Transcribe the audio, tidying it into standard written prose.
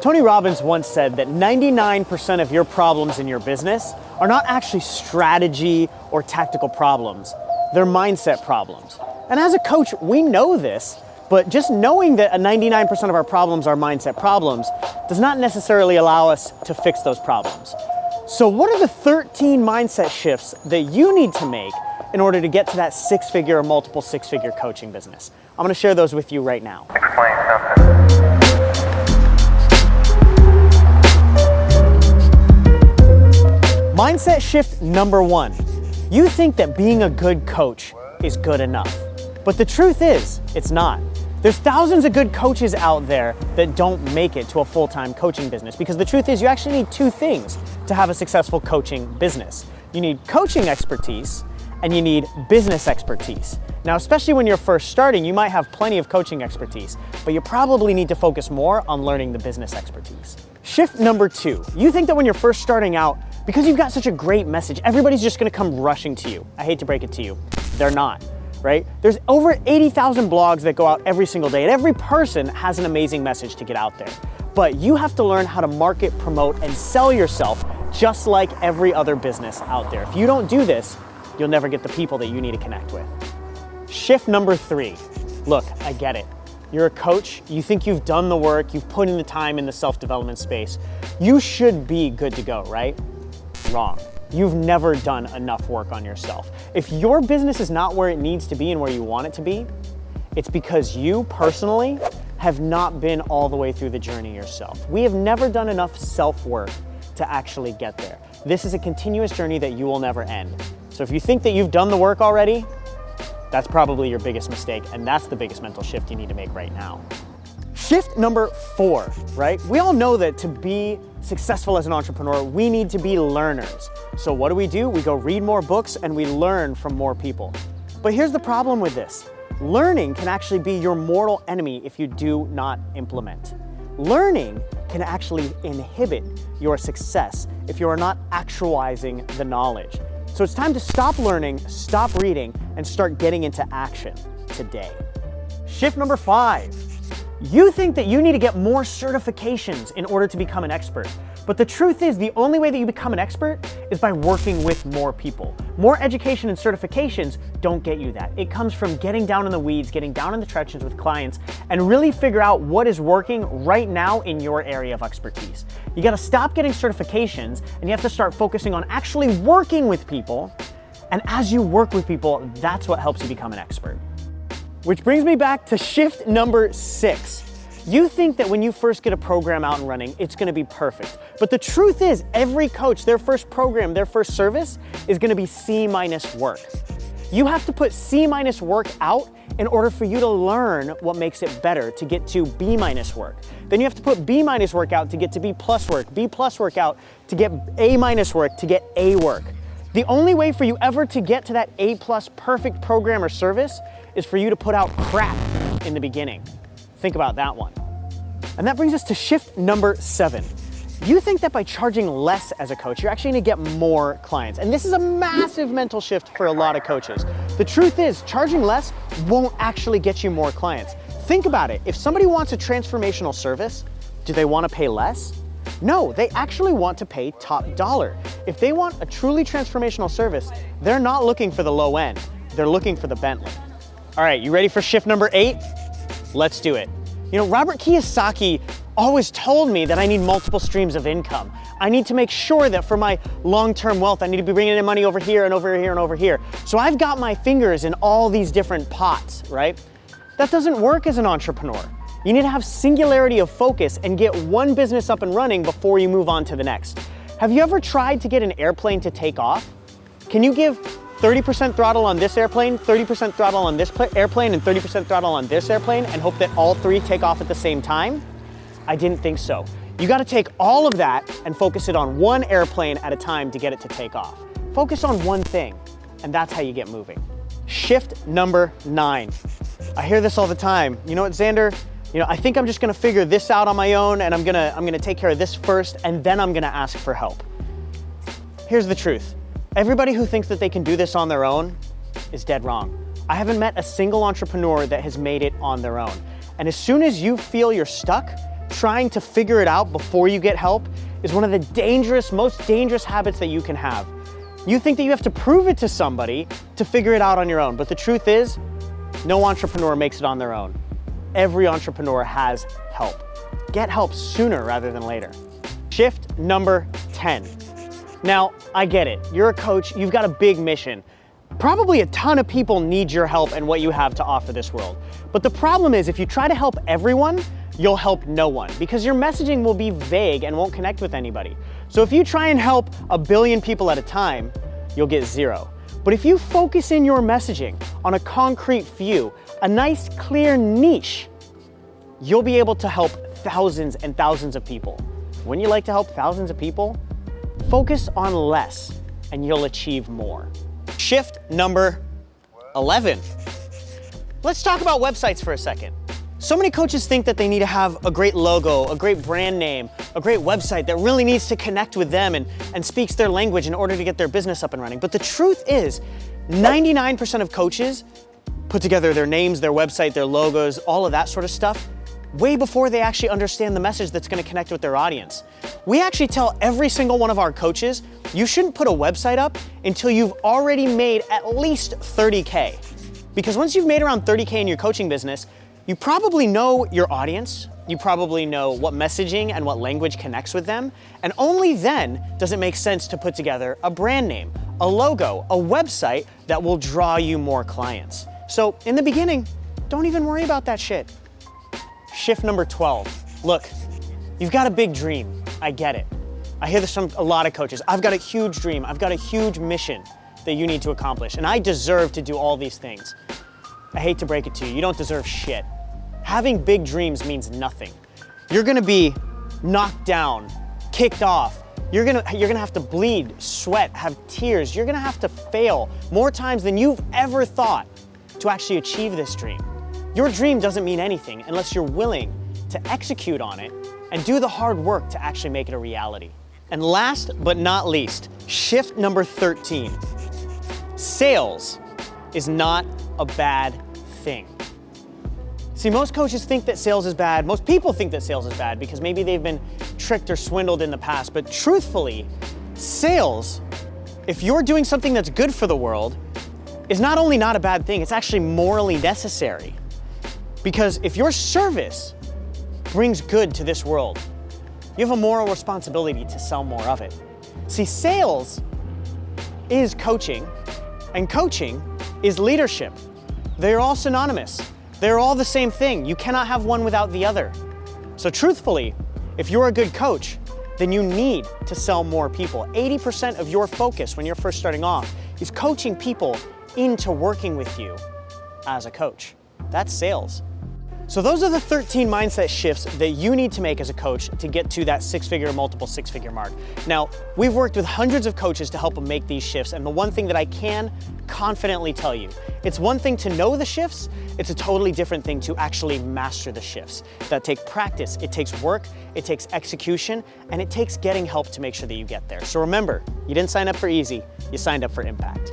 Tony Robbins once said that 99% of your problems in your business are not actually strategy or tactical problems. They're mindset problems. And as a coach, we know this, but just knowing that 99% of our problems are mindset problems does not necessarily allow us to fix those problems. So what are the 13 mindset shifts that you need to make in order to get to that six-figure or multiple six-figure coaching business? I'm gonna share those with you right now. Explain something. Mindset shift number one. You think that being a good coach is good enough. But the truth is, it's not. There's thousands of good coaches out there that don't make it to a full-time coaching business, because the truth is you actually need two things to have a successful coaching business. You need coaching expertise and you need business expertise. Now, especially when you're first starting, you might have plenty of coaching expertise, but you probably need to focus more on learning the business expertise. Shift number two. You think that when you're first starting out, because you've got such a great message, everybody's just gonna come rushing to you. I hate to break it to you, they're not. Right? There's over 80,000 blogs that go out every single day, and every person has an amazing message to get out there. But you have to learn how to market, promote, and sell yourself just like every other business out there. If you don't do this, you'll never get the people that you need to connect with. Shift number three. Look, I get it. You're a coach, you think you've done the work, you've put in the time in the self-development space. You should be good to go, right? Wrong. You've never done enough work on yourself. If your business is not where it needs to be and where you want it to be, it's because you personally have not been all the way through the journey yourself. We have never done enough self-work to actually get there. This is a continuous journey that you will never end. So if you think that you've done the work already, that's probably your biggest mistake, and that's the biggest mental shift you need to make right now. Shift number four, right? We all know that to be successful as an entrepreneur, we need to be learners. So what do? We go read more books and we learn from more people. But here's the problem with this. Learning can actually be your mortal enemy if you do not implement. Learning can actually inhibit your success if you are not actualizing the knowledge. So it's time to stop learning, stop reading, and start getting into action today. Shift number five. You think that you need to get more certifications in order to become an expert. But the truth is, the only way that you become an expert is by working with more people. More education and certifications don't get you that. It comes from getting down in the weeds, getting down in the trenches with clients, and really figure out what is working right now in your area of expertise. You gotta stop getting certifications, and you have to start focusing on actually working with people. And as you work with people, that's what helps you become an expert. Which brings me back to shift number six. You think that when you first get a program out and running, it's gonna be perfect. But the truth is, every coach, their first program, their first service is gonna be C- work. You have to put C- work out in order for you to learn what makes it better to get to B- work. Then you have to put B- work out to get to B+ work, B+ work out to get A- work to get A work. The only way for you ever to get to that A+ perfect program or service is for you to put out crap in the beginning. Think about that one. And that brings us to shift number seven. You think that by charging less as a coach, you're actually gonna get more clients. And this is a massive mental shift for a lot of coaches. The truth is, charging less won't actually get you more clients. Think about it. If somebody wants a transformational service, do they wanna pay less? No, they actually want to pay top dollar. If they want a truly transformational service, they're not looking for the low end. They're looking for the Bentley. All right, you ready for shift number 8? Let's do it. You know, Robert Kiyosaki always told me that I need multiple streams of income. I need to make sure that for my long-term wealth, I need to be bringing in money over here and over here and over here. So I've got my fingers in all these different pots, right? That doesn't work as an entrepreneur. You need to have singularity of focus and get one business up and running before you move on to the next. Have you ever tried to get an airplane to take off? Can you give 30% throttle on this airplane, 30% throttle on this airplane, and 30% throttle on this airplane and hope that all three take off at the same time? I didn't think so. You gotta take all of that and focus it on one airplane at a time to get it to take off. Focus on one thing, and that's how you get moving. Shift number 9. I hear this all the time. You know what, Xander? I think I'm just gonna figure this out on my own, and I'm gonna take care of this first, and then I'm gonna ask for help. Here's the truth. Everybody who thinks that they can do this on their own is dead wrong. I haven't met a single entrepreneur that has made it on their own. And as soon as you feel you're stuck, trying to figure it out before you get help is one of the most dangerous habits that you can have. You think that you have to prove it to somebody to figure it out on your own, but the truth is, no entrepreneur makes it on their own. Every entrepreneur has help. Get help sooner rather than later. Shift number 10. Now, I get it. You're a coach, you've got a big mission. Probably a ton of people need your help and what you have to offer this world. But the problem is, if you try to help everyone, you'll help no one because your messaging will be vague and won't connect with anybody. So if you try and help a billion people at a time, you'll get zero. But if you focus in your messaging on a concrete few, a nice clear niche, you'll be able to help thousands and thousands of people. Wouldn't you like to help thousands of people? Focus on less and you'll achieve more. Shift number 11. Let's talk about websites for a second. So many coaches think that they need to have a great logo, a great brand name, a great website that really needs to connect with them and speaks their language in order to get their business up and running. But the truth is, 99% of coaches put together their names, their website, their logos, all of that sort of stuff, way before they actually understand the message that's gonna connect with their audience. We actually tell every single one of our coaches, you shouldn't put a website up until you've already made at least 30K. Because once you've made around 30K in your coaching business, you probably know your audience, you probably know what messaging and what language connects with them, and only then does it make sense to put together a brand name, a logo, a website that will draw you more clients. So in the beginning, don't even worry about that shit. Shift number 12. Look, you've got a big dream, I get it. I hear this from a lot of coaches. I've got a huge dream, I've got a huge mission that you need to accomplish, and I deserve to do all these things. I hate to break it to you, you don't deserve shit. Having big dreams means nothing. You're gonna be knocked down, kicked off. You're gonna have to bleed, sweat, have tears. You're gonna have to fail more times than you've ever thought to actually achieve this dream. Your dream doesn't mean anything unless you're willing to execute on it and do the hard work to actually make it a reality. And last but not least, shift number 13. Sales is not a bad thing. See, most coaches think that sales is bad. Most people think that sales is bad because maybe they've been tricked or swindled in the past. But truthfully, sales, if you're doing something that's good for the world, is not only not a bad thing, it's actually morally necessary. Because if your service brings good to this world, you have a moral responsibility to sell more of it. See, sales is coaching, and coaching is leadership. They're all synonymous. They're all the same thing. You cannot have one without the other. So truthfully, if you're a good coach, then you need to sell more people. 80% of your focus when you're first starting off is coaching people into working with you as a coach. That's sales. So those are the 13 mindset shifts that you need to make as a coach to get to that six-figure, multiple six-figure mark. Now, we've worked with hundreds of coaches to help them make these shifts, and the one thing that I can confidently tell you, it's one thing to know the shifts, it's a totally different thing to actually master the shifts. That take practice, it takes work, it takes execution, and it takes getting help to make sure that you get there. So remember, you didn't sign up for easy, you signed up for impact.